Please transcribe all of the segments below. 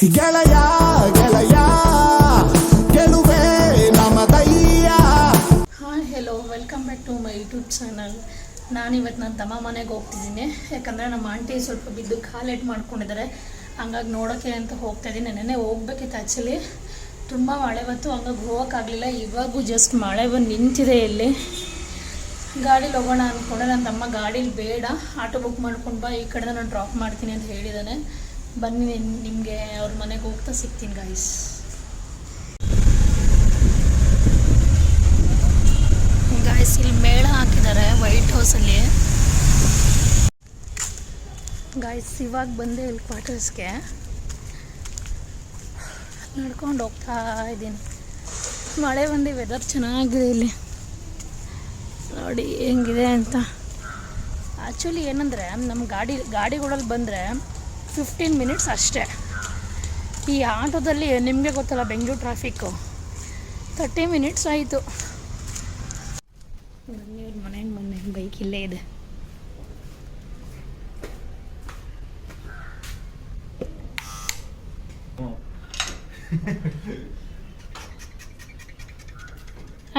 ಗೆಳೆಯ ಗೆಳೆಯ ಗೆಲುವೆ ನಮದಯ್ಯ. Hi hello, welcome back to my YouTube channel. ನಾನಿವತ್ತು ನನ್ನ ತಮ್ಮ ಮನೆಗೆ ಹೋಗ್ತಿದ್ದೀನಿ. ಯಾಕಂದರೆ ನಮ್ಮ ಆಂಟಿ ಸ್ವಲ್ಪ ಬಿದ್ದು ಕಾಲೇಟ್ ಮಾಡ್ಕೊಂಡಿದ್ದಾರೆ. ಹಂಗಾಗಿ ನೋಡೋಕ್ಕೆ ಅಂತ ಹೋಗ್ತಾಯಿದ್ದೀನಿ. ನೆನ್ನೆ ಹೋಗ್ಬೇಕಿತ್ತು ಆ್ಯಕ್ಚುಲಿ, ತುಂಬ ಮಳೆ ಬಂತು, ಹಂಗಾಗಿ ಹೋಗೋಕ್ಕಾಗಲಿಲ್ಲ. ಇವಾಗೂ ಜಸ್ಟ್ ಮಳೆ ಬಂದು ನಿಂತಿದೆ. ಇಲ್ಲಿ ಗಾಡೀಲಿ ಹೋಗೋಣ ಅಂದ್ಕೊಂಡೆ. ನನ್ನ ತಮ್ಮ ಗಾಡೀಲಿ ಬೇಡ, ಆಟೋ ಬುಕ್ ಮಾಡ್ಕೊಂಡು ಬಾ, ಈ ಕಡೆ ನಾನು ಡ್ರಾಪ್ ಮಾಡ್ತೀನಿ ಅಂತ ಹೇಳಿದ್ದಾನೆ. ಬನ್ನಿ, ನಿಮಗೆ ಅವ್ರ ಮನೆಗೆ ಹೋಗ್ತಾ ಸಿಗ್ತೀನಿ ಗಾಯ್ಸ್. ಗಾಯ್ಸ್, ಇಲ್ಲಿ ಮೇಳ ಹಾಕಿದ್ದಾರೆ ವೈಟ್ ಹೌಸಲ್ಲಿ. ಗಾಯ್ಸ್, ಇವಾಗ ಬಂದೆ ಇಲ್ಲಿ ಕ್ವಾರ್ಟರ್ಸ್ಗೆ. ನಡ್ಕೊಂಡು ಹೋಗ್ತಾ ಇದ್ದೀನಿ. ಮಳೆ ಬಂದು ವೆದರ್ ಚೆನ್ನಾಗಿದೆ ಇಲ್ಲಿ, ನೋಡಿ ಹೆಂಗಿದೆ ಅಂತ. ಆ್ಯಕ್ಚುಲಿ ಏನಂದರೆ, ನಮ್ಮ ಗಾಡಿಗಳಲ್ಲಿ ಬಂದರೆ 15 ಮಿನಿಟ್ಸ್ ಅಷ್ಟೇ. ಈ ಆಟೋದಲ್ಲಿ ನಿಮಗೆ ಗೊತ್ತಲ್ಲ, ಬೆಂಗಳೂರು ಟ್ರಾಫಿಕ್ಕು 30 ಮಿನಿಟ್ಸ್ ಆಯಿತು. ಇವ್ರ ಮನೆಗೆ ಮೊನ್ನೆ ಬೈಕ್ ಇಲ್ಲೇ ಇದೆ.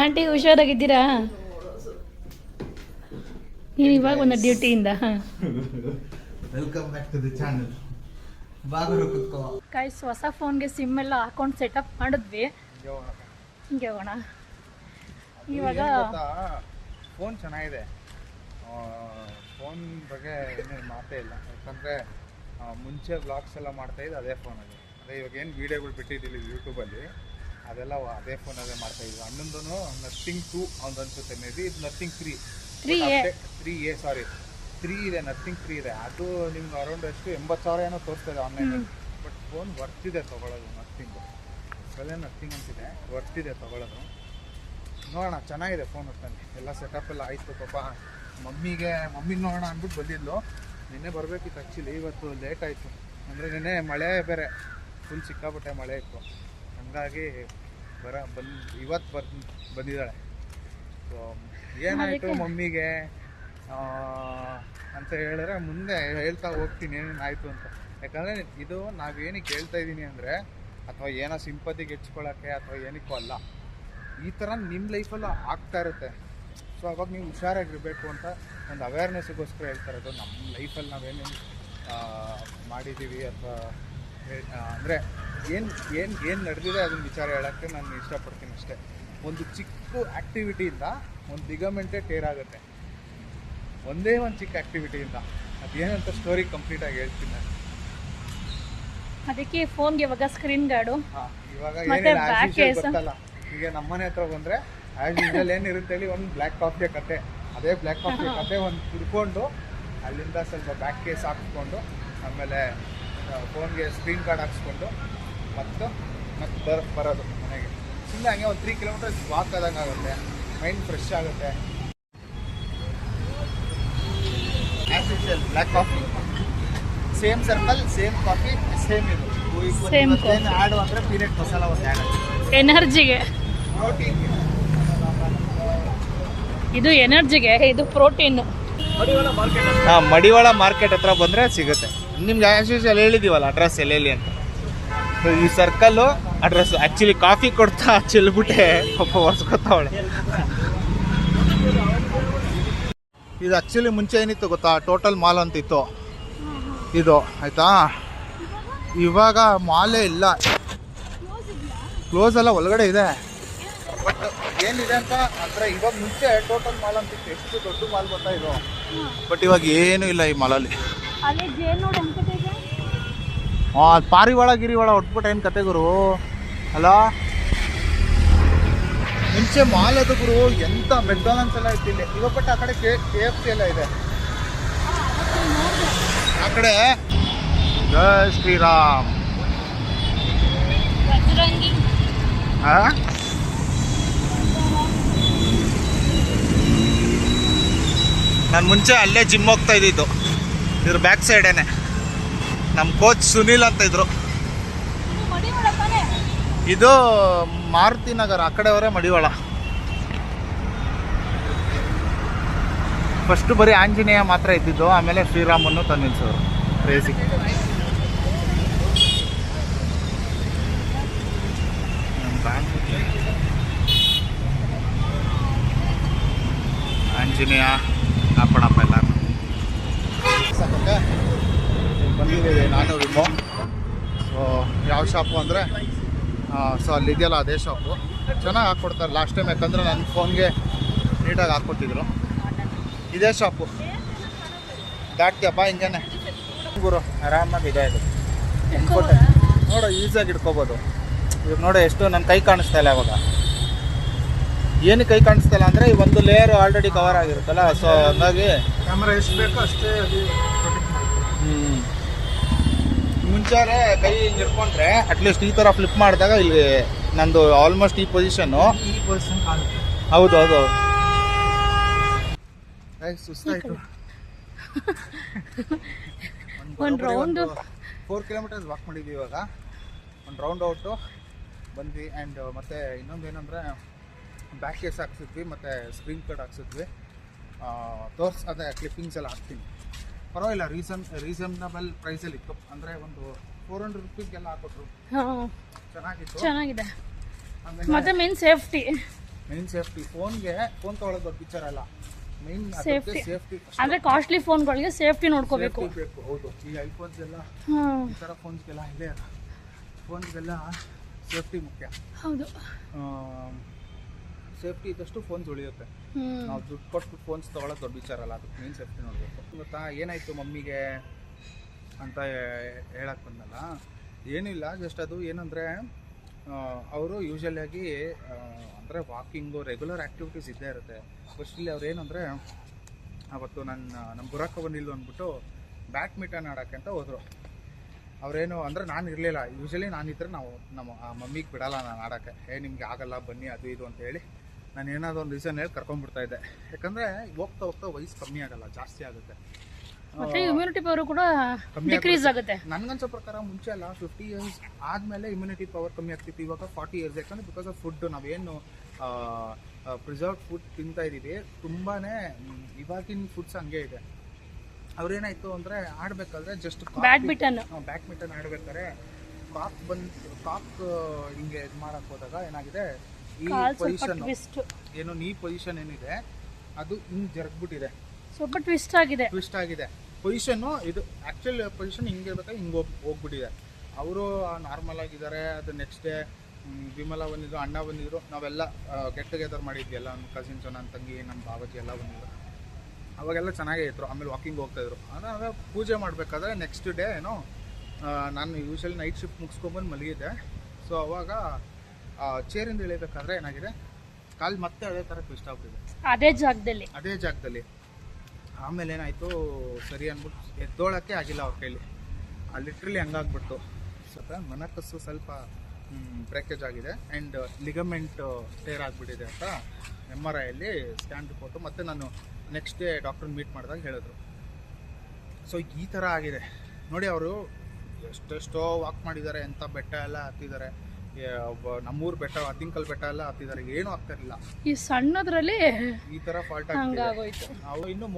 ಆಂಟಿ ಹುಷಾರಾಗಿದ್ದೀರಾ? ನೀನು ಇವಾಗ ಒಂದು ಡ್ಯೂಟಿಯಿಂದ. Welcome back to the channel. Guys, ಹೊಸ ಫೋನ್ಗೆ ಸಿಮ್ ಎಲ್ಲ ಹಾಕೊಂಡು ಸೆಟಪ್ ಮಾಡಿದ್ವಿ. ಹಿಂಗೆ ಹೋಗೋಣ. ಇವಾಗ ಫೋನ್ ಚೆನ್ನಾಗಿದೆ. ಫೋನ್ ಬಗ್ಗೆ ಏನೇನು ಮಾತೇ ಇಲ್ಲ. ಯಾಕಂದರೆ ಮುಂಚೆ ವ್ಲಾಗ್ಸ್ ಎಲ್ಲ ಮಾಡ್ತಾಯಿದ್ದು ಅದೇ ಫೋನಲ್ಲಿ. ಅದೇ ಇವಾಗ ಏನು ವೀಡಿಯೋಗಳು ಬಿಟ್ಟಿದ್ದೀವಿ ಯೂಟ್ಯೂಬಲ್ಲಿ, ಅದೆಲ್ಲ ಅದೇ ಫೋನಲ್ಲೇ ಮಾಡ್ತಾಯಿದ್ವಿ. ಹನ್ನೊಂದು ನಥಿಂಗ್ 2 ಅವ್ನು ಅನ್ಸುತ್ತೆ, ಮೇ ಬಿ ಇದು ನಥಿಂಗ್ 3A ಸಾರಿ 3 ಇದೆ, ನಥಿಂಗ್ 3 ಇದೆ. ಅದು ನಿಮ್ಗೆ ಅರೌಂಡ್ ಎಷ್ಟು 80,000 ಏನೋ ತೋರಿಸ್ತದೆ ಆನ್ಲೈನಲ್ಲಿ. ಬಟ್ ಫೋನ್ ವರ್ತಿದೆ ತೊಗೊಳ್ಳೋದು. ನಥಿಂಗ್ ಅಂತಿದೆ, ವರ್ತಿದೆ ತೊಗೊಳ್ಳೋದು. ನೋಡೋಣ, ಚೆನ್ನಾಗಿದೆ ಫೋನ್. ಹೊತ್ತಲ್ಲಿ ಎಲ್ಲ ಸೆಟಪ್ ಎಲ್ಲ ಆಯಿತು. ಪಾಪ ಮಮ್ಮಿಗೆ ನೋಡೋಣ ಅಂದ್ಬಿಟ್ಟು ಬಂದಿದ್ಲು. ನಿನ್ನೆ ಬರಬೇಕಿತ್ತು ಆ್ಯಕ್ಚುಲಿ, ಇವತ್ತು ಲೇಟ್ ಆಯಿತು. ಅಂದರೆ ನಿನ್ನೆ ಮಳೆ ಬೇರೆ ಫುಲ್ ಸಿಕ್ಕಾಪಟ್ಟೆ ಮಳೆ ಇತ್ತು. ಹಾಗಾಗಿ ಇವತ್ತು ಬಂದಿದ್ದಾಳೆ. ಸೊ ಏನಾಯಿತು ಮಮ್ಮಿಗೆ ಅಂತ ಹೇಳಿದ್ರೆ ಮುಂದೆ ಹೇಳ್ತಾ ಹೋಗ್ತೀನಿ ಏನೇನು ಆಯಿತು ಅಂತ. ಯಾಕಂದರೆ ಇದು ನಾವೇನಕ್ಕೆ ಹೇಳ್ತಾ ಇದ್ದೀನಿ ಅಂದರೆ, ಅಥವಾ ಏನೋ ಸಿಂಪತಿಗೆ ಹೆಚ್ಕೊಳ್ಳೋಕ್ಕೆ ಅಥವಾ ಏನಕ್ಕೂ ಅಲ್ಲ. ಈ ಥರ ನಿಮ್ಮ ಲೈಫಲ್ಲೂ ಆಗ್ತಾ ಇರುತ್ತೆ. ಸೊ ಅವಾಗ ನೀವು ಹುಷಾರಾಗಿರಬೇಕು ಅಂತ ಒಂದು ಅವೇರ್ನೆಸ್ಗೋಸ್ಕರ ಹೇಳ್ತಾ ಇರೋದು. ನಮ್ಮ ಲೈಫಲ್ಲಿ ನಾವೇನೇನು ಮಾಡಿದ್ದೀವಿ ಅಥವಾ ಅಂದರೆ ಏನು ನಡೆದಿದೆ ಅದನ್ನ ವಿಚಾರ ಹೇಳೋಕ್ಕೆ ನಾನು ಇಷ್ಟಪಡ್ತೀನಿ ಅಷ್ಟೇ. ಒಂದು ಚಿಕ್ಕ ಆ್ಯಕ್ಟಿವಿಟಿಯಿಂದ ಒಂದು ಲಿಗಮೆಂಟೇ ಟೇರ್ ಆಗುತ್ತೆ, ಒಂದೇ ಒಂದು ಚಿಕ್ಕ ಆ್ಯಕ್ಟಿವಿಟಿಯಿಂದ. ಅದೇನಂತ ಸ್ಟೋರಿ ಕಂಪ್ಲೀಟಾಗಿ ಹೇಳ್ತೀನಿ ನಾನು. ಅದಕ್ಕೆ ಫೋನ್ಗೆ ಇವಾಗ ಸ್ಕ್ರೀನ್ ಗಾರ್ಡು. ಇವಾಗ ಏನಿಲ್ಲ, ಗೊತ್ತಲ್ಲ, ಈಗ ನಮ್ಮನೆ ಹತ್ರ ಬಂದರೆ ಆ್ಯಸ್ ಯೂಶುವಲ್ ಏನಿರುತ್ತೆ ಹೇಳಿ, ಒಂದು ಬ್ಲ್ಯಾಕ್ ಕಾಫಿಯ ಕತೆ. ಅದೇ ಬ್ಲ್ಯಾಕ್ ಕಾಫಿಯ ಕತೆ ಒಂದು ಕುಡ್ಕೊಂಡು ಅಲ್ಲಿಂದ ಸ್ವಲ್ಪ ಬ್ಯಾಕ್ ಕೇಸ್ ಹಾಕ್ಸ್ಕೊಂಡು, ಆಮೇಲೆ ಫೋನ್ಗೆ ಸ್ಕ್ರೀನ್ ಕಾರ್ಡ್ ಹಾಕ್ಸ್ಕೊಂಡು ಮತ್ತೆ ಬರೋದು ಮನೆಗೆ. ಸುಮ್ಮನೆ ಹಂಗೆ ಒಂದು 3 ಕಿಲೋಮೀಟರ್ಸ್ ವಾಕ್ ಆದಂಗೆ ಆಗುತ್ತೆ, ಮೈಂಡ್ ಫ್ರೆಶ್ ಆಗುತ್ತೆ. As usual black coffee, same circle, same coffee, same ಇದು. ಸೇಮ್ ಆ್ಯಡ್ ಅಂದರೆ ಪೀನಟ್ ಮಸಾಲ ಒಂದು ಆ್ಯಡ್ ಆಗುತ್ತೆ ಎನರ್ಜಿಗೆ. ಪ್ರೋಟೀನ್ಗೆ ಇದು ಎನರ್ಜಿಗೆ, ಇದು ಪ್ರೋಟೀನು. ಮಡಿವಾಳ ಮಾರ್ಕೆಟ್ ಹತ್ರ ಬಂದರೆ ಸಿಗುತ್ತೆ ನಿಮ್ಗೆ. ಆ್ಯಸ್ ಯೂಶುವಲ್ ಹೇಳಿದ್ದೀವಲ್ಲ ಅಡ್ರೆಸ್ ಎಲ್ಲೆಲ್ಲಿ ಅಂತ. ಸೊ ಈ ಸರ್ಕಲ್ಲು ಅಡ್ರೆಸ್. ಆ್ಯಕ್ಚುಲಿ ಕಾಫಿ ಕೊಡ್ತಾ ಚೆಲ್ಬಿಟ್ಟೆ ಪಾಪ ಒರೆಸ್ಕೊತಾವಳೆ. ಇದು ಆ್ಯಕ್ಚುಲಿ ಮುಂಚೆ ಏನಿತ್ತು ಗೊತ್ತಾ, ಟೋಟಲ್ ಮಾಲ್ ಅಂತಿತ್ತು ಇದು, ಆಯಿತಾ. ಇವಾಗ ಮಾಲೇ ಇಲ್ಲ, ಕ್ಲೋಸ್ ಎಲ್ಲ ಒಳಗಡೆ ಇದೆ. ಬಟ್ ಏನಿದೆ ಅಂತ ಅಂದರೆ, ಇವಾಗ ಮುಂಚೆ ಟೋಟಲ್ ಮಾಲ್ ಅಂತಿತ್ತು. ಎಷ್ಟು ದೊಡ್ಡ ಮಾಲ್ ಗೊತ್ತಾ ಇದು. ಬಟ್ ಇವಾಗ ಏನೂ ಇಲ್ಲ ಈ ಮಾಲಲ್ಲಿ. ಪಾರಿವಾಳ ಗಿರಿವಾಳ ಹೊಟ್ಬಿಟ್ಟು ಏನು ಕತೆ ಗುರು ಅಲ್ಲ. ಮುಂಚೆ ಮಾಲ್ ಅದು ಗುರು, ಎಂಥ ಮೆಕ್ಡೊನಾಲ್ಡ್ಸ್ ಎಲ್ಲ ಇತ್ತು ಇಲ್ಲಿ. ಇವಾಗ ಬಟ್ ಆ ಕಡೆ KFC ಎಲ್ಲ ಇದೆ ಆ ಕಡೆ. ಜೈ ಶ್ರೀರಾಮ್. ನಾನು ಮುಂಚೆ ಅಲ್ಲೇ ಜಿಮ್ ಹೋಗ್ತಾ ಇದ್ದಿದ್ದು, ಇದ್ರ ಬ್ಯಾಕ್ ಸೈಡೇನೆ. ನಮ್ಮ ಕೋಚ್ ಸುನೀಲ್ ಅಂತ ಇದ್ರು. ಇದು ಮಾರುತಿ ನಗರ, ಆ ಕಡೆಯವರೇ ಮಡಿವಾಳ. ಫಸ್ಟು ಬರೀ ಆಂಜನೇಯ ಮಾತ್ರ ಇದ್ದಿದ್ದು, ಆಮೇಲೆ ಶ್ರೀರಾಮನ್ನು ತಂದು ನಿಲ್ಸೋರು. ಕ್ರೇಜಿ. ಜಿನಿಯಾ ಕಾಪಾಡಪ್ಪ ಎಲ್ಲರೂ ಸಾಕಕ್ಕೆ ಬಂದಿದ್ದೀವಿ ನಾನು ವಿಮೋ. ಸೊ ಯಾವ ಶಾಪು ಅಂದರೆ ಸೊ ಅಲ್ಲಿದೆಯಲ್ಲ ಅದೇ ಶಾಪು. ಚೆನ್ನಾಗಿ ಹಾಕ್ಕೊಡ್ತಾರೆ ಲಾಸ್ಟ್ ಟೈಮ್, ಯಾಕಂದರೆ ನನ್ನ ಫೋನ್ಗೆ ನೀಟಾಗಿ ಹಾಕ್ಕೊಟ್ಟಿದ್ರು. ಇದೇ ಶಾಪು ದಾಟ್ತೀಯಪ್ಪ ಹಿಂಗೇನೆ ಗುರು ಆರಾಮಾಗಿದೆ ಇದು. ನೋಡು ಈಸಿಯಾಗಿ ಇಟ್ಕೋಬೋದು. ಇವಾಗ ನೋಡಿ ಎಷ್ಟು ನನ್ನ ಕೈ ಕಾಣಿಸ್ತಾ ಇಲ್ಲ ಇವಾಗ. ಏನು ಕೈ ಕಾಣಿಸ್ತಾ ಇಲ್ಲ ಅಂದರೆ ಈ ಒಂದು ಲೇಯರ್ ಆಲ್ರೆಡಿ ಕವರ್ ಆಗಿರುತ್ತಲ್ಲ, ಸೊ ಹಂಗಾಗಿ ಕ್ಯಾಮ್ರಾ ಎಷ್ಟು ಬೇಕೋ ಅಷ್ಟೇ ಅದು ಪ್ರೊಟೆಕ್ಟ್ ಮಾಡ್ತೀವಿ. ಮುಂಚೆ ಕೈ ಹಿಂಗೆ ಇಟ್ಕೊಂಡ್ರೆ ಅಟ್ಲೀಸ್ಟ್ ಈ ಥರ ಫ್ಲಿಪ್ ಮಾಡಿದಾಗ ಇಲ್ಲಿ ನಂದು ಆಲ್ಮೋಸ್ಟ್ ಈ ಪೊಸಿಷನ್ನು ಈ ಪರ್ಸನ್ ಕಾಣುತ್ತೆ. ಹೌದು ಹೌದು. ಸುಸ್ತಾಯಿತು. ಒಂದು ರೌಂಡು 4 ಕಿಲೋಮೀಟರ್ಸ್ ವಾಕ್ ಮಾಡಿದ್ವಿ ಇವಾಗ. ಒಂದು ರೌಂಡ್ ಔಟು ಬಂದ್ವಿ. ಆ್ಯಂಡ್ ಮತ್ತು ಇನ್ನೊಂದು ಏನಂದರೆ ಬ್ಯಾಕ್ ಕೇಸ್ ಹಾಕ್ಸಿದ್ವಿ ಮತ್ತು ಸ್ಕ್ರೀನ್ ಕಾರ್ಡ್ ಹಾಕ್ಸಿದ್ವಿ. ಅದೇ ಕ್ಲಿಪ್ಪಿಂಗ್ಸ್ ಎಲ್ಲ ಹಾಕ್ತೀನಿ. ಪರವಾಗಿಲ್ಲ, ರೀಸನಬಲ್ ಪ್ರೈಸಲ್ಲಿ ಇತ್ತು. ಅಂದರೆ ಒಂದು 400 ರುಪೀಸ್ಗೆಲ್ಲ ಹಾಕೊಟ್ರು. ಚೆನ್ನಾಗಿದೆ. ಮತ್ತೆ ಮೇನ್ ಸೇಫ್ಟಿ ಫೋನ್ ತೊಗೊಳೋದು ದೊಡ್ಡ ವಿಚಾರ ಅಲ್ಲ. ಮೇನ್ ಸೇಫ್ಟಿ ಸೇಫ್ಟಿ ಅಂದರೆ ಕಾಸ್ಟ್ಲಿ ಫೋನ್ಗಳಿಗೆ ಸೇಫ್ಟಿ ನೋಡ್ಕೋಬೇಕು. ಬೇಕು. ಹೌದು, ಈ ಐಫೋನ್ಸ್ ಎಲ್ಲ ಈ ಥರ ಫೋನ್ಸ್ಗೆಲ್ಲ ಇದೆ, ಫೋನ್ಸ್ಗೆಲ್ಲ ಸೇಫ್ಟಿ ಮುಖ್ಯ. ಹೌದು, ಸೇಫ್ಟಿ ಇದ್ದಷ್ಟು ಫೋನ್ಸ್ ಉಳಿಯುತ್ತೆ. ನಾವು ದುಡ್ಡು ಕೊಟ್ಟು ಫೋನ್ಸ್ ತೊಗೊಳೋದು ದೊಡ್ಡ ವಿಚಾರ ಅಲ್ಲ, ಅದಕ್ಕೆ ಮೇನ್ ಸೇಫ್ಟಿ ನೋಡಬೇಕು. ಗೊತ್ತಾ ಏನಾಯಿತು ಮಮ್ಮಿಗೆ ಅಂತ ಹೇಳಕ್ಕೆ ಬಂದಲ್ಲ, ಏನಿಲ್ಲ. ಜಸ್ಟ್ ಅದು ಏನಂದರೆ ಅವರು ಯೂಶಲಿಯಾಗಿ ಅಂದರೆ ವಾಕಿಂಗು ರೆಗ್ಯುಲರ್ ಆ್ಯಕ್ಟಿವಿಟೀಸ್ ಇದ್ದೇ ಇರುತ್ತೆ. ಫಸ್ಟಲ್ಲಿ ಅವ್ರು ಏನಂದರೆ ಅವತ್ತು ನಮ್ಮ ಬುರಾಕ ಬಂದಿಲ್ಲ ಅಂದ್ಬಿಟ್ಟು ಬ್ಯಾಡ್ಮಿಂಟನ್ ಆಡೋಕ್ಕೆ ಅಂತ ಹೋದರು. ಅವರೇನು ಅಂದರೆ ನಾನು ಇರಲಿಲ್ಲ. ಯೂಶಲಿ ನಾನಿದ್ದರೆ ನಮ್ಮ ಮಮ್ಮಿಗೆ ಬಿಡಲ್ಲ ನಾನು ಆಡೋಕ್ಕೆ. ನಿಮಗೆ ಆಗಲ್ಲ ಬನ್ನಿ ಅದು ಇದು ಅಂತ ಹೇಳಿ ನಾನು ಏನಾದರೂ ಒಂದು ರೀಸನ್ ಹೇಳಿ ಕರ್ಕೊಂಡ್ಬಿಡ್ತಾಯಿದ್ದೆ. ಯಾಕಂದರೆ ಹೋಗ್ತಾ ಹೋಗ್ತಾ ವಯಸ್ಸು ಕಮ್ಮಿ ಆಗಲ್ಲ, ಜಾಸ್ತಿ ಆಗುತ್ತೆ. ಮತ್ತೆ ಇಮ್ಯುನಿಟಿ ಪವರ್ ಕೂಡ ಡಿಕ್ರೀಸ್ ಆಗುತ್ತೆ. ನನಗನ್ಸೋ ಪ್ರಕಾರ ಮುಂಚೆ ಎಲ್ಲ 50 ಇಯರ್ಸ್ ಆದಮೇಲೆ ಇಮ್ಯುನಿಟಿ ಪವರ್ ಕಮ್ಮಿ ಆಗ್ತಿತ್ತು. ಇವಾಗ 40 ಇಯರ್ಸ್. ಯಾಕಂದರೆ ಬಿಕಾಸ್ ಆಫ್ ಫುಡ್, ನಾವೇನು ಪ್ರಿಸರ್ವ್ಡ್ ಫುಡ್ ತಿಂತಾ ಇದ್ದೀವಿ, ತುಂಬಾ ಇವಾಗಿನ ಫುಡ್ಸ್ ಹಂಗೆ ಇದೆ. ಅವ್ರೇನಾಯಿತು ಅಂದರೆ ಆಡಬೇಕಾದ್ರೆ ಜಸ್ಟ್ ಬ್ಯಾಡ್ಮಿಂಟನ್ ಆಡಬೇಕಾದ್ರೆ ಕಾಕ್ ಹಿಂಗೆ ಇದು ಮಾಡೋಕ್ಕೆ ಹೋದಾಗ ಏನಾಗಿದೆ, ಈ ಪೊಸಿಷನ್ ಏನು ನೀ ಪೊಸಿಷನ್ ಏನಿದೆ ಅದು ಹಿಂಗೆ ಜರುಗ್ಬಿಟ್ಟಿದೆ, ಸ್ವಲ್ಪ ಟ್ವಿಸ್ಟ್ ಆಗಿದೆ ಪೊಸಿಷನ್ನು. ಇದು ಆ್ಯಕ್ಚುಲ್ ಪೊಸಿಷನ್ ಹಿಂಗೆ ಇರ್ಬೇಕಾದ್ರೆ ಹಿಂಗೆ ಹೋಗ್ಬಿಟ್ಟಿದೆ. ಅವರು ನಾರ್ಮಲ್ ಆಗಿದ್ದಾರೆ. ಅದು ನೆಕ್ಸ್ಟ್ ಡೇ ವಿಮಲ ಬಂದಿದ್ರು, ಅಣ್ಣ ಬಂದಿದ್ರು, ನಾವೆಲ್ಲ ಗೆಟ್ ಟುಗೆದರ್ ಮಾಡಿದ್ವಿ. ಎಲ್ಲ ನಮ್ಮ ಕಸಿನ್ಸು, ನನ್ನ ತಂಗಿ, ನಮ್ಮ ಬಾಬಾಜಿ ಎಲ್ಲ ಬಂದಿದ್ರು. ಅವಾಗೆಲ್ಲ ಚೆನ್ನಾಗೇ ಇದ್ರು. ಆಮೇಲೆ ವಾಕಿಂಗ್ ಹೋಗ್ತಾಯಿದ್ರು. ಆಮೇಲೆ ಪೂಜೆ ಮಾಡಬೇಕಾದ್ರೆ ನೆಕ್ಸ್ಟ್ ಡೇ ಏನೋ ನಾನು ಯೂಶಲಿ ನೈಟ್ ಶಿಫ್ಟ್ ಮುಗಿಸ್ಕೊಂಬಂದು ಮಲಗಿದ್ದೆ. ಸೊ ಅವಾಗ ಚೇರಿಂದ ಇಳಿಬೇಕಾದ್ರೆ ಏನಾಗಿದೆ, ಕಾಲು ಮತ್ತೆ ಅದೇ ಥರ ಟ್ವಿಸ್ಟ್ ಆಗ್ಬಿಟ್ಟಿದೆ ಅದೇ ಜಾಗದಲ್ಲಿ. ಆಮೇಲೆ ಏನಾಯಿತು, ಸರಿ ಅಂದ್ಬಿಟ್ಟು ಎದ್ದೋಳಕ್ಕೆ ಆಗಿಲ್ಲ ಅವ್ರ ಕೈಲಿ. ಲಿಟ್ರಲಿ ಹಂಗಾಗ್ಬಿಡ್ತು. ಸ್ವಲ್ಪ ಮನಕಸ್ಸು ಸ್ವಲ್ಪ ಬ್ರೇಕೇಜ್ ಆಗಿದೆ ಆ್ಯಂಡ್ ಲಿಗಮೆಂಟ್ ಟೇರ್ ಆಗಿಬಿಟ್ಟಿದೆ ಅಂತ MRIಯಲ್ಲಿ ಸ್ಕ್ಯಾನ್ ರಿಪೋರ್ಟು. ಮತ್ತು ನಾನು ನೆಕ್ಸ್ಟ್ ಡೇ ಡಾಕ್ಟ್ರನ್ನ ಮೀಟ್ ಮಾಡಿದಾಗ ಹೇಳಿದ್ರು. ಸೊ ಈ ಥರ ಆಗಿದೆ ನೋಡಿ. ಅವರು ಎಷ್ಟೆಷ್ಟೋ ವಾಕ್ ಮಾಡಿದ್ದಾರೆ, ಎಂಥ ಬೆಟ್ಟ ಎಲ್ಲ ಹತ್ತಿದ್ದಾರೆ. ನಮ್ಮೂರು ಬೆಟ್ಟ, ಅದ್ದಿಂಕಲ್ ಬೆಟ್ಟ ಎಲ್ಲ ಹತ್ತಿದ್ದಾರೆ, ಏನೂ ಆಗ್ತಿರಲಿಲ್ಲ. ಈ ಸಣ್ಣದ್ರಲ್ಲಿ ಈ ಥರ ಫಾಲ್ಟ್ ಆಗೋಯ್ತು. ನಾವು ಇನ್ನೂ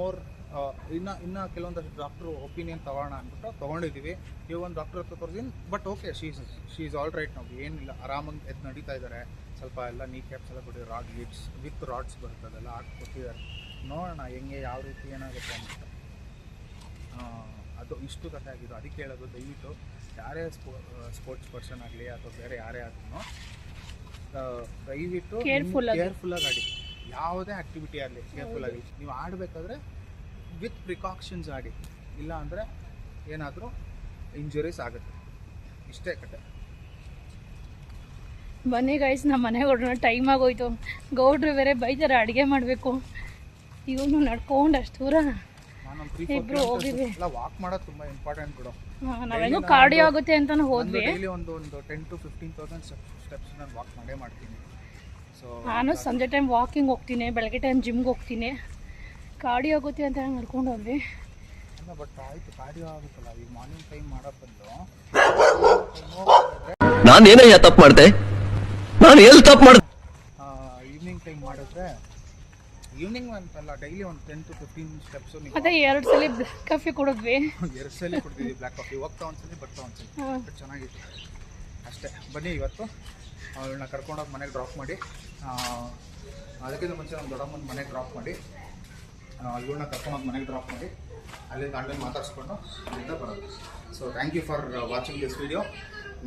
ಇನ್ನು ಕೆಲವೊಂದಷ್ಟು ಡಾಕ್ಟ್ರು ಒಪಿನಿಯನ್ ತಗೋಣ ಅಂದ್ಬಿಟ್ಟು ತೊಗೊಂಡಿದ್ದೀವಿ. ಈ ಒಂದು ಡಾಕ್ಟ್ರ್ ಹತ್ರ ತೋರಿಸಿದ್ದೀನಿ. But okay, she is all right. ನಾವು ಏನಿಲ್ಲ, ಆರಾಮಾಗಿ ಎದ್ದು ನಡೀತಾ ಇದ್ದಾರೆ. ಸ್ವಲ್ಪ ಎಲ್ಲ ನೀ ಕ್ಯಾಪ್ಸ್ ಎಲ್ಲ ಕೊಟ್ಟಿದ್ದಾರೆ, ವಿತ್ ರಾಡ್ಸ್ ಬರ್ತದೆಲ್ಲ ಹಾಕಿ ಕೊಟ್ಟಿದ್ದಾರೆ. ನೋಡೋಣ ಹೆಂಗೆ ಯಾವ ರೀತಿ ಏನಾಗುತ್ತೆ ಅಂತ. ಅದು ಇಷ್ಟು ಕಥೆ ಆಗಿದ್ದು. ಅದಕ್ಕೆ ಹೇಳೋದು, ದಯವಿಟ್ಟು ಯಾರೇ ಸ್ಪೋರ್ಟ್ಸ್ ಪರ್ಸನ್ ಆಗಲಿ ಅಥವಾ ಬೇರೆ ಯಾರೇ ಆದ್ರೂ ದಯವಿಟ್ಟು ಕೇರ್ಫುಲ್ಲಾಗಿ ಆಡಿ. ಯಾವುದೇ ಆ್ಯಕ್ಟಿವಿಟಿ ಆಗಲಿ ಕೇರ್ಫುಲ್ಲಾಗಿ. ನೀವು ಆಡಬೇಕಾದ್ರೆ ವಿತ್ ಪ್ರಿಕಾಕ್ಷನ್ಸ್ ಆಡಿ, ಇಲ್ಲ ಅಂದರೆ ಏನಾದರೂ ಇಂಜುರೀಸ್ ಆಗುತ್ತೆ. ಇಷ್ಟೇ ಕತೆ. ಬನ್ನಿ ಗೈಸ್, ನಮ್ಮ ಮನೆಗೆ ಹೊರಡೋಣ, ಟೈಮ್ ಆಗೋಯ್ತು. ಗೌಡ್ರು ಬೇರೆ ಬೈತಾರೆ ಅಡುಗೆ ಮಾಡಬೇಕು. ಇವನು ನಡ್ಕೊಂಡು ಅಷ್ಟು ದೂರ ಇಬ್ರು ಹೋಗಿದ್ವಿ. ವಾಕ್ ಮಾಡೋದು ತುಂಬ ಇಂಪಾರ್ಟೆಂಟ್ ಬಿಡು. ನಾವೇನೋ ಕಾರ್ಡಿಯೋ ಆಗುತ್ತೆ ಅಂತ ಹೋದ್ವಿ. ಡೈಲಿ ಒಂದು 10,000 to 15,000 ಸ್ಟೆಪ್ಸ್ ನಾನು ವಾಕ್ ಮಾಡೇ ಮಾಡ್ತೀನಿ. ಸೊ ನಾನು ಸಂಜೆ ಟೈಮ್ ವಾಕಿಂಗ್ ಹೋಗ್ತೀನಿ, ಬೆಳಗ್ಗೆ ಟೈಮ್ ಜಿಮ್ಗೆ ಹೋಗ್ತೀನಿ. ಕಾರ್ಡಿಯೋ ಆಗುತ್ತೆ ಅಂತ ನಡ್ಕೊಂಡು ಹೋದ್ವಿ. ಅಲ್ಲ, ಬಟ್ ಆಯಿತು, ಕಾರ್ಡಿಯೋ ಆಗುತ್ತಲ್ಲ. ಈಗ ಮಾರ್ನಿಂಗ್ ಟೈಮ್ ಮಾಡೋ ಬಂದು ನಾನೇನಯ್ಯ ತಪ್ಪು ಮಾಡಿದೆ, ನಾನು ಎಲ್ಲಿ ತಪ್ಪು ಮಾಡಿದೆ. ಈವ್ನಿಂಗ್ ಟೈಮ್ ಮಾಡಿದ್ರೆ, ಈವ್ನಿಂಗ್ ಅಂತಲ್ಲ, ಡೈಲಿ ಒಂದು 10 to 15 ಸ್ಟೆಪ್ಸು. ಮತ್ತೆ 2 ಸಲ ಬ್ಲ್ಯಾಕ್ ಕಾಫಿ ಕುಡಿದ್ವಿ. 2 ಸಲ ಕುಡಿದಿದ್ವಿ ಬ್ಲ್ಯಾಕ್ ಕಾಫಿ. ಹೋಗ್ತಾ ಒಂದ್ಸಲಿ ಬರ್ತಾ ಒಂದ್ಸಲಿ. ಚೆನ್ನಾಗಿತ್ತು ಅಷ್ಟೇ. ಬನ್ನಿ, ಇವತ್ತು ಅವಳನ್ನ ಕರ್ಕೊಂಡೋಗಿ ಮನೆಗೆ ಡ್ರಾಪ್ ಮಾಡಿ, ಅದಕ್ಕಿಂತ ಮುಂಚೆ ನಮ್ಮ ದೊಡ್ಡಮ್ಮನ ಮನೆಗೆ ಡ್ರಾಪ್ ಮಾಡಿ ಇವಳನ್ನ ಕರ್ಕೊಂಡೋಗಿ ಮನೆಗೆ ಡ್ರಾಪ್ ಮಾಡಿ ಅಲ್ಲಿಂದ ಆನ್ಲೈನ್ ಮಾತಾಡಿಸ್ಕೊಂಡು ಅಲ್ಲಿಂದ ಬರೋದು. So thank you for watching this video.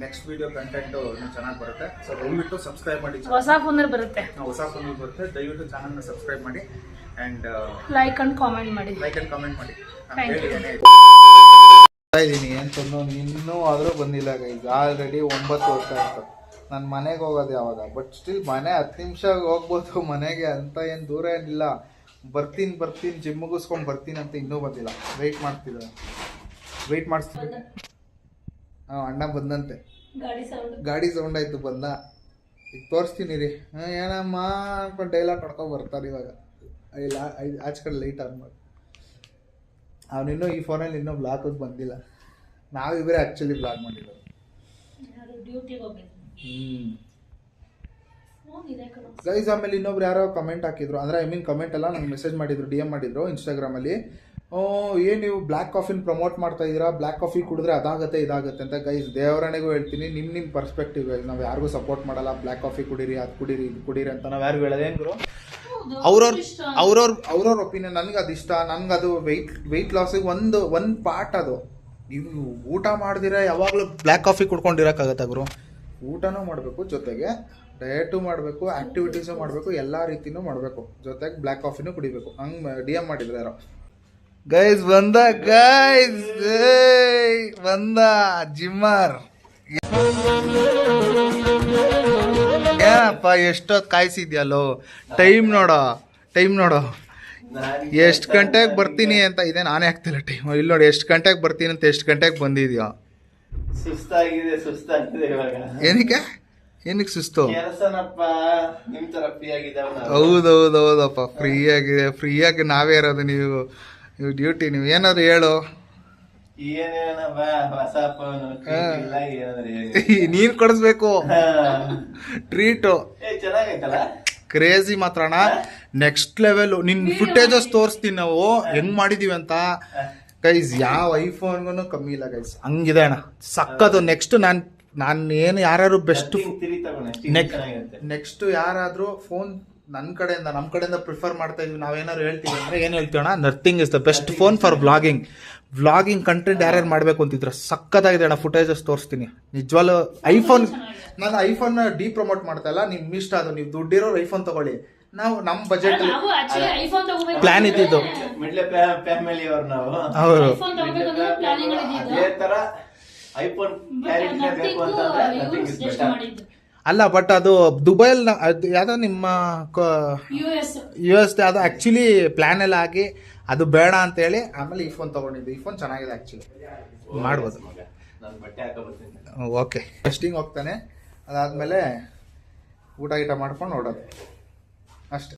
Next video content ಇನ್ನೂ ಚೆನ್ನಾಗಿ ಬರುತ್ತೆ. ಸೊ ದಯವಿಟ್ಟು ಸಬ್ಸ್ಕ್ರೈಬ್ ಮಾಡಿ. ಹೊಸ ಫೋನಲ್ಲಿ ಬರುತ್ತೆ, ಹೊಸ ಫೋನಲ್ಲಿ ಬರುತ್ತೆ. ದಯವಿಟ್ಟು ಚಾನಲ್ನ ಸಬ್ಸ್ಕ್ರೈಬ್ ಮಾಡಿ ಆ್ಯಂಡ್ ಲೈಕ್ ಅಂಡ್ ಕಾಮೆಂಟ್ ಮಾಡಿ. ಮಾಡಿ. Thank you. ಇದ್ದೀನಿ ಅಂತಂದು ಇನ್ನೂ ಆದರೂ ಬಂದಿಲ್ಲ ಗೈಸ್. ಆಲ್ರೆಡಿ 9 ವರ್ಷ ಆಯಿತು. ನಾನು ಮನೆಗೆ ಹೋಗೋದು ಯಾವಾಗ, ಬಟ್ ಸ್ಟಿಲ್ ಮನೆ 10 ನಿಮಿಷ ಹೋಗ್ಬೋದು ಮನೆಗೆ, ಅಂತ ಏನು ದೂರ ಏನಿಲ್ಲ. ಬರ್ತೀನಿ ಜಿಮ್ ಮುಗಿಸ್ಕೊಂಡು ಬರ್ತೀನಿ ಅಂತ ಇನ್ನೂ ಬಂದಿಲ್ಲ. ವೆಯ್ಟ್ ಮಾಡಿಸ್ತಿದ್ದೆ. ಅಣ್ಣ ಬಂದಂತೆ, ಗಾಡಿ ಸೌಂಡ್ ಆಯಿತು, ಬಂದ. ಈಗ ತೋರಿಸ್ತೀನಿ ರೀ. ಏನಮ್ಮ ಅನ್ಕೊಂಡು ಡೈಲಾಗ್ ಹೊಡ್ಕೊಂಡು ಬರ್ತಾರೆ ಇವಾಗ. ಇಲ್ಲ ಆಚೆ ಕಡೆ ಲೈಟ್ ಆನ್ ಮಾಡಿ. ಅವನಿನ್ನೂ ಈ ಫೋನಲ್ಲಿ ಇನ್ನೂ ಬ್ಲಾಕಿಗೆ ಬಂದಿಲ್ಲ. ನಾವಿಬ್ಬರೇ ಆ್ಯಕ್ಚುಲಿ ಬ್ಲಾಗ್ ಮಾಡಿರೋದು. ಗೈಸ್ ಆಮೇಲೆ ಇನ್ನೊಬ್ರು ಯಾರೋ ಕಮೆಂಟ್ ಹಾಕಿದ್ರು, ಅಂದರೆ ಐ ಮೀನ್ ಕಮೆಂಟ್ ಅಲ್ಲ, ನಂಗೆ ಮೆಸೇಜ್ ಮಾಡಿದ್ರು, DM ಮಾಡಿದ್ರು ಇನ್ಸ್ಟಾಗ್ರಾಮಲ್ಲಿ. ಏನು ನೀವು ಬ್ಲ್ಯಾಕ್ ಕಾಫಿನ ಪ್ರಮೋಟ್ ಮಾಡ್ತಾ ಇದ್ದೀರಾ, ಬ್ಲ್ಯಾಕ್ ಕಾಫಿ ಕುಡಿದ್ರೆ ಅದಾಗುತ್ತೆ ಇದಾಗುತ್ತೆ ಅಂತ. ಗೈಸ್ ದೇವರಣೆಗೂ ಹೇಳ್ತೀನಿ, ನಿಮ್ಮ ಪರ್ಸ್ಪೆಕ್ಟಿವ್ ಗೈಸ್. ನಾವು ಯಾರಿಗೂ ಸಪೋರ್ಟ್ ಮಾಡಲ್ಲ ಬ್ಲ್ಯಾಕ್ ಕಾಫಿ ಕುಡೀರಿ, ಅದು ಕುಡೀರಿ, ಇದು ಕುಡೀರಿ ಅಂತ ನಾವು ಯಾರಿಗೂ ಹೇಳೋದು. ಏನು ಗುರು, ಅವ್ರವ್ರ ಒಪಿನಿಯನ್. ನನಗೆ ಅದು ಇಷ್ಟ, ನನಗೆ ಅದು ವೆಯ್ಟ್ ಲಾಸಿಗೆ ಒಂದು ಪಾರ್ಟ್. ಅದು ನೀವು ಊಟ ಮಾಡ್ದಿರ ಯಾವಾಗಲೂ ಬ್ಲ್ಯಾಕ್ ಕಾಫಿ ಕುಡ್ಕೊಂಡಿರೋಕ್ಕಾಗತ್ತೆ ಗುರು. ಊಟನೂ ಮಾಡಬೇಕು, ಜೊತೆಗೆ ಡಯಟು ಮಾಡಬೇಕು, ಆ್ಯಕ್ಟಿವಿಟೀಸು ಮಾಡಬೇಕು, ಎಲ್ಲ ರೀತಿನೂ ಮಾಡಬೇಕು, ಜೊತೆಗೆ ಬ್ಲ್ಯಾಕ್ ಕಾಫಿನೂ ಕುಡಿಬೇಕು. ಹಂಗೆ DM ಮಾಡಿದ್ರು ಯಾರೋ. ಗೈಸ್ ಬಂದ ಜಿಮ್ಮರ್. ಏನಪ್ಪ ಎಷ್ಟೊತ್ತು ಕಾಯಿಸಿದ್ಯಲ್ಲೋ. ಟೈಮ್ ನೋಡೋ ಎಷ್ಟು ಗಂಟೆಗೆ ಬರ್ತೀನಿ ಅಂತ ಇದೆ. ನಾನೇ ಆಗ್ತಿಲ್ಲ ಟೈಮ್. ಇಲ್ಲಿ ನೋಡಿ ಎಷ್ಟು ಗಂಟೆಗೆ ಬರ್ತೀನಿ ಅಂತ, ಎಷ್ಟು ಗಂಟೆಗೆ ಬಂದಿದ್ಯೋ. ಸುಸ್ತಾಗಿದೆ ಇವಾಗ. ಏನಕ್ಕೆ ಸುಸ್ತು? ಕೆಲಸನಪ್ಪ ನಿಮ್ ತರ ಫ್ರೀ ಆಗಿದ್ದಾವ. ಹೌದೌದೌದಪ್ಪ, ಫ್ರೀಯಾಗಿ ನಾವೇ ಇರೋದು. ನೀವು ಡ್ಯೂಟಿ, ನೀವು ಏನಾದ್ರು ಹೇಳು. ಏನೇನಪ್ಪ ಹೊಸ ಫೋನ್ ನೀನ್ ಕೊಡಿಸ್ಬೇಕು ಟ್ರೀಟು. ಚೆನ್ನಾಗೈತಲ್ಲ, ಕ್ರೇಜಿ ಮಾತ್ರ ಅಣ್ಣ, ನೆಕ್ಸ್ಟ್ ಲೆವೆಲ್. ನಿನ್ ಫುಟೇಜಸ್ ತೋರಿಸ್ತೀನಿ ನಾವು ಹೆಂಗ್ ಮಾಡಿದೀವಿ ಅಂತ. ಗೈಸ್ ಯಾವ ಐಫೋನ್ಗೂ ಕಮ್ಮಿ ಇಲ್ಲ ಗೈಸ್, ಹಂಗಿದೆ ಅಣ್ಣ, ಸಕ್ಕದು. ನೆಕ್ಸ್ಟ್ ನಾನು ಏನು ಯಾರು ಬೆಸ್ಟ್ ನೆಕ್ಸ್ಟ್ ಯಾರಾದರೂ ಫೋನ್ ನಮ್ಮ ಕಡೆಯಿಂದ ಪ್ರಿಫರ್ ಮಾಡ್ತಾ ಇದೀವಿ, ನಾವೇನಾದ್ರು ಹೇಳ್ತೀವಿ ಅಂದರೆ ಏನು ಹೇಳ್ತೀವಿ ಅಣ್ಣ, nothing is the best phone for vlogging content ಯಾರ್ಯಾರು ಮಾಡಬೇಕು ಅಂತಿದ್ರೆ ಸಕ್ಕತ್ತಾಗಿದೆ ಅಣ್ಣ. ಫುಟೇಜಸ್ ತೋರಿಸ್ತೀನಿ ನಿಜವಾಗ್ಲೂ. ನಾನು ಐಫೋನ್ ಪ್ರಮೋಟ್ ಮಾಡ್ತಾ ಇಲ್ಲ, ನಿಮ್ಗೆ ಇಷ್ಟ ಅದು, ನೀವು ದುಡ್ಡಿರೋ ಐಫೋನ್ ತಗೊಳ್ಳಿ. ನಾವು ನಮ್ಮ ಬಜೆಟ್ ಪ್ಲಾನ್ ಇದ್ದಿದ್ದು ಫ್ಯಾಮಿಲಿ ಅವ್ರು ನಾವು ಅವರು ಅದೇ ತರ ಐಫೋನ್ ಅಲ್ಲ. ಬಟ್ ಅದು ದುಬೈಲ್ ಯಾವುದೋ ನಿಮ್ಮ US ಅದು ಆ್ಯಕ್ಚುಲಿ ಪ್ಲ್ಯಾನ್ ಎಲ್ಲ ಆಗಿ ಅದು ಬೇಡ ಅಂತೇಳಿ ಆಮೇಲೆ ಈ ಫೋನ್ ತೊಗೊಂಡಿದ್ದು. ಈ ಫೋನ್ ಚೆನ್ನಾಗಿದೆ ಆ್ಯಕ್ಚುಲಿ, ಮಾಡ್ಬೋದು. ಓಕೆ, ಟೆಸ್ಟಿಂಗ್ ಹೋಗ್ತಾನೆ, ಅದಾದಮೇಲೆ ಊಟ ಮಾಡ್ಕೊಂಡು ನೋಡೋದು ಅಷ್ಟೇ.